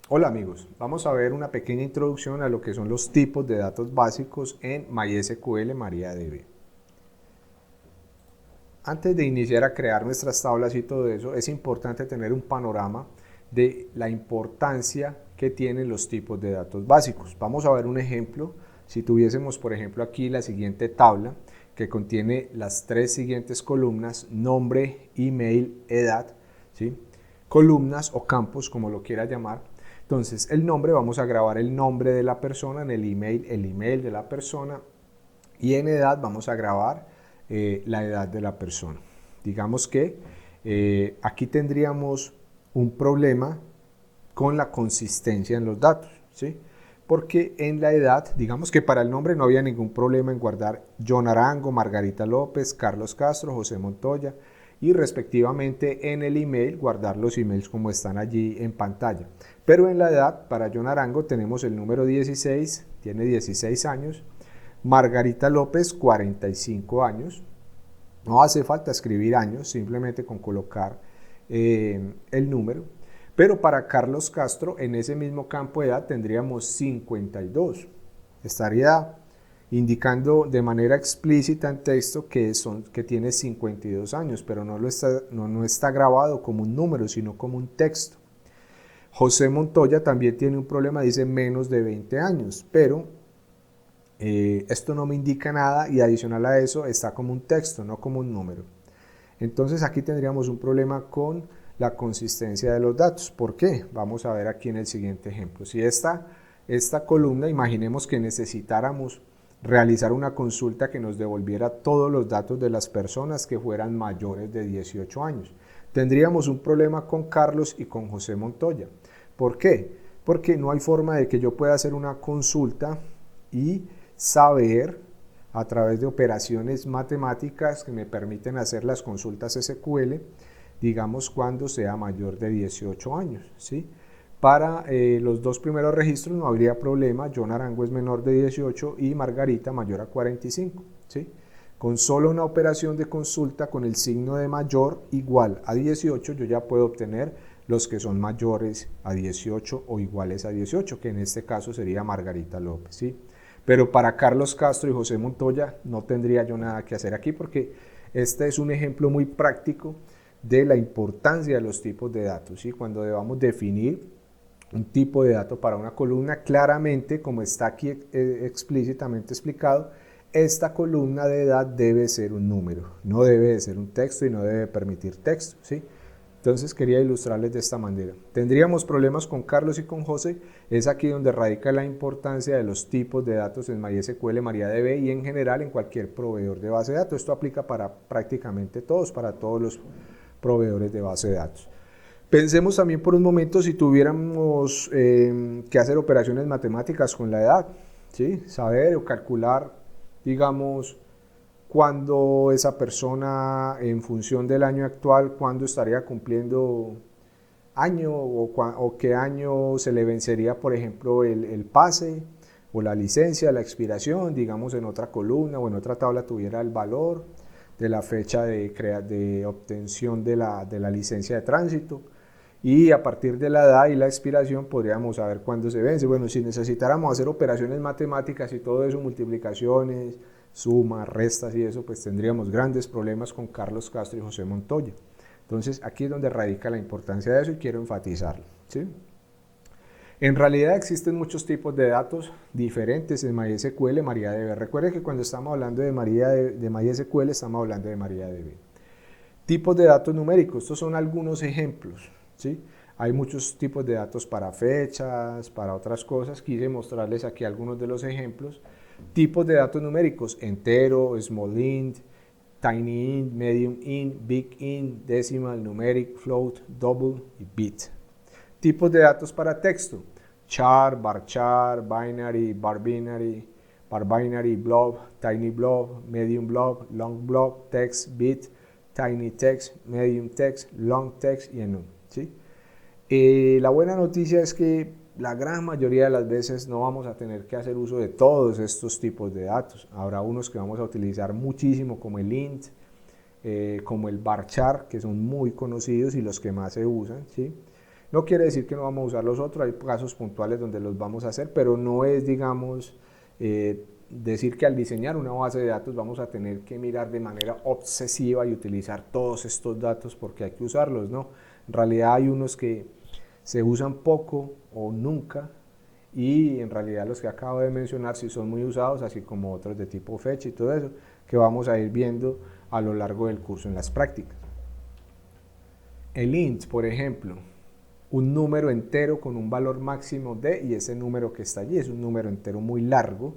Hola amigos, vamos a ver una pequeña introducción a lo que son los tipos de datos básicos en MySQL MariaDB. Antes de iniciar a crear nuestras tablas y todo eso, es importante tener un panorama de la importancia que tienen los tipos de datos básicos. Vamos a ver un ejemplo. Si tuviésemos, por ejemplo, aquí la siguiente tabla que contiene las tres siguientes columnas: nombre, email, edad, ¿sí? Columnas o campos, como lo quiera llamar. Entonces, el nombre, vamos a grabar el nombre de la persona; en el email de la persona; y en edad vamos a grabar la edad de la persona. Digamos que aquí tendríamos un problema con la consistencia en los datos, ¿sí? Porque en la edad, digamos que para el nombre no había ningún problema en guardar John Arango, Margarita López, Carlos Castro, José Montoya, y respectivamente en el email guardar los emails como están allí en pantalla. Pero en la edad, para John Arango tenemos el número 16, tiene 16 años, Margarita López 45 años, no hace falta escribir años, simplemente con colocar el número. Pero para Carlos Castro, en ese mismo campo de edad tendríamos 52. Estaría indicando de manera explícita en texto que tiene 52 años, pero no está grabado como un número, sino como un texto. José Montoya también tiene un problema, dice menos de 20 años, pero esto no me indica nada, y adicional a eso está como un texto, no como un número. Entonces aquí tendríamos un problema con la consistencia de los datos. ¿Por qué? Vamos a ver aquí en el siguiente ejemplo. Si esta columna, imaginemos que necesitáramos realizar una consulta que nos devolviera todos los datos de las personas que fueran mayores de 18 años. Tendríamos un problema con Carlos y con José Montoya. ¿Por qué? Porque no hay forma de que yo pueda hacer una consulta y saber a través de operaciones matemáticas que me permiten hacer las consultas SQL, digamos cuando sea mayor de 18 años, ¿sí? Para los dos primeros registros no habría problema. John Arango es menor de 18 y Margarita mayor a 45, ¿sí? Con solo una operación de consulta con el signo de mayor igual a 18, yo ya puedo obtener los que son mayores a 18 o iguales a 18, que en este caso sería Margarita López, ¿sí? Pero para Carlos Castro y José Montoya no tendría yo nada que hacer aquí, porque este es un ejemplo muy práctico de la importancia de los tipos de datos, ¿sí? Cuando debamos definir un tipo de dato para una columna, claramente, como está aquí explícitamente explicado, esta columna de edad debe ser un número, no debe de ser un texto y no debe permitir texto, ¿sí? Entonces quería ilustrarles de esta manera. Tendríamos problemas con Carlos y con José. Es aquí donde radica la importancia de los tipos de datos en MySQL, MariaDB y en general en cualquier proveedor de base de datos. Esto aplica para prácticamente todos, para todos los proveedores de base de datos. Pensemos también por un momento si tuviéramos que hacer operaciones matemáticas con la edad, ¿sí? Saber o calcular, digamos, cuándo esa persona, en función del año actual, cuándo estaría cumpliendo año, o qué año se le vencería, por ejemplo, el pase o la licencia, la expiración, digamos en otra columna o en otra tabla tuviera el valor de la fecha de obtención de la licencia de tránsito, y a partir de la edad y la expiración podríamos saber cuándo se vence. Bueno, si necesitáramos hacer operaciones matemáticas y todo eso, multiplicaciones, sumas, restas y eso, pues tendríamos grandes problemas con Carlos Castro y José Montoya. Entonces aquí es donde radica la importancia de eso y quiero enfatizarlo, ¿sí? En realidad existen muchos tipos de datos diferentes en MySQL, MariaDB. Recuerde que cuando estamos hablando de MySQL estamos hablando de MariaDB. Tipos de datos numéricos, estos son algunos ejemplos, ¿sí? Hay muchos tipos de datos para fechas, para otras cosas. Quise mostrarles aquí algunos de los ejemplos. Tipos de datos numéricos: entero, small int, tiny int, medium int, big int, decimal, numeric, float, double y bit. Tipos de datos para texto: char, varchar, binary, bar binary, blob, tiny blob, medium blob, long blob, text, bit, tiny text, medium text, long text y enum, ¿sí? La buena noticia es que la gran mayoría de las veces no vamos a tener que hacer uso de todos estos tipos de datos. Habrá unos que vamos a utilizar muchísimo, como el int, como el varchar, que son muy conocidos y los que más se usan, ¿sí? No quiere decir que no vamos a usar los otros, hay casos puntuales donde los vamos a hacer, pero no es, digamos, decir que al diseñar una base de datos vamos a tener que mirar de manera obsesiva y utilizar todos estos datos porque hay que usarlos, ¿no? En realidad hay unos que se usan poco o nunca y en realidad los que acabo de mencionar sí son muy usados, así como otros de tipo fecha y todo eso, que vamos a ir viendo a lo largo del curso en las prácticas. El int, por ejemplo, un número entero con un valor máximo de, y ese número que está allí es un número entero muy largo,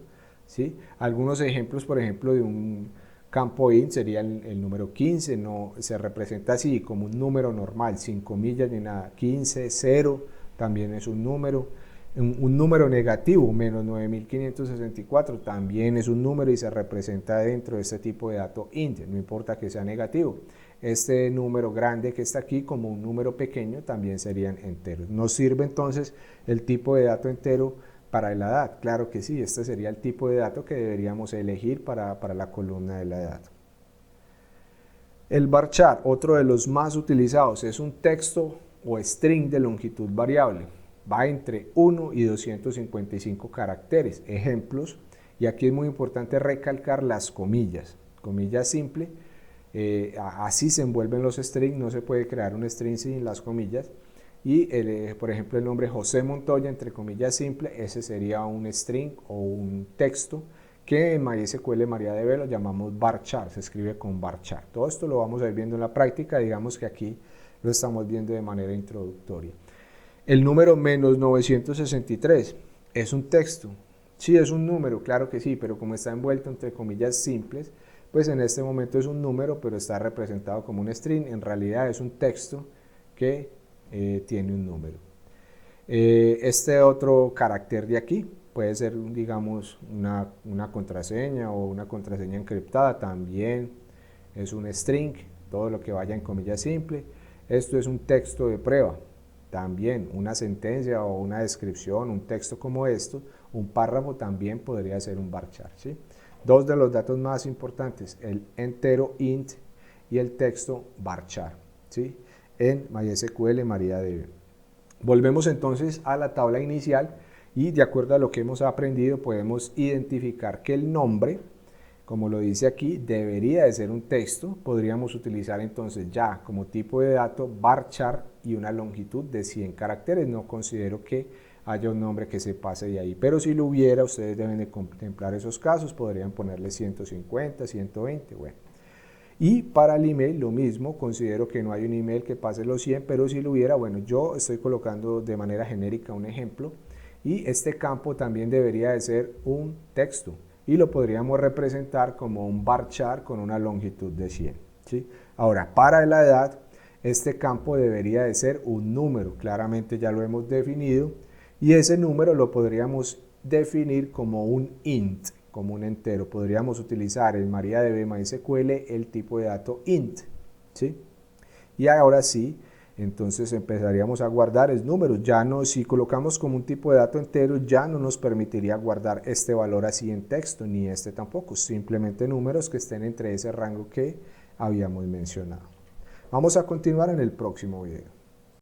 ¿sí? Algunos ejemplos, por ejemplo, de un campo int sería el número 15, no, se representa así como un número normal, sin comillas ni nada. 15, 0, también es un número. Un número negativo, menos 9564, también es un número y se representa dentro de este tipo de dato int, no importa que sea negativo. Este número grande que está aquí como un número pequeño también serían enteros. ¿Nos sirve entonces el tipo de dato entero para la edad? Claro que sí, este sería el tipo de dato que deberíamos elegir para la columna de la edad. El varchar, otro de los más utilizados, es un texto o string de longitud variable. Va entre 1 y 255 caracteres. Ejemplos, y aquí es muy importante recalcar las comillas. Comilla simple, así se envuelven los strings, no se puede crear un string sin las comillas. Y por ejemplo el nombre José Montoya, entre comillas simple, ese sería un string o un texto que en MySQL MariaDB lo llamamos varchar, se escribe con varchar. Todo esto lo vamos a ir viendo en la práctica, digamos que aquí lo estamos viendo de manera introductoria. El número menos 963 es un texto. Sí, es un número, claro que sí, pero como está envuelto entre comillas simples, pues en este momento es un número, pero está representado como un string. En realidad es un texto que tiene un número. Este otro carácter de aquí puede ser, digamos, una contraseña o una contraseña encriptada, también es un string, todo lo que vaya en comillas simple. Esto es un texto de prueba. También una sentencia o una descripción, un texto como esto, un párrafo también podría ser un varchar, ¿sí? Dos de los datos más importantes, el entero int y el texto varchar, ¿sí? En MySQL MariaDB. Volvemos entonces a la tabla inicial y de acuerdo a lo que hemos aprendido podemos identificar que el nombre, como lo dice aquí, debería de ser un texto. Podríamos utilizar entonces ya como tipo de dato varchar y una longitud de 100 caracteres. No considero que haya un nombre que se pase de ahí, pero si lo hubiera, ustedes deben de contemplar esos casos, podrían ponerle 150, 120, bueno. Y para el email lo mismo, considero que no hay un email que pase los 100, pero si lo hubiera, bueno, yo estoy colocando de manera genérica un ejemplo y este campo también debería de ser un texto y lo podríamos representar como un varchar con una longitud de 100, ¿sí? Ahora, para la edad, este campo debería de ser un número, claramente ya lo hemos definido, y ese número lo podríamos definir como un int, como un entero. Podríamos utilizar en MariaDB MySQL el tipo de dato int, ¿sí? Y ahora sí, entonces empezaríamos a guardar el número. Ya no, si colocamos como un tipo de dato entero, ya no nos permitiría guardar este valor así en texto, ni este tampoco, simplemente números que estén entre ese rango que habíamos mencionado. Vamos a continuar en el próximo video.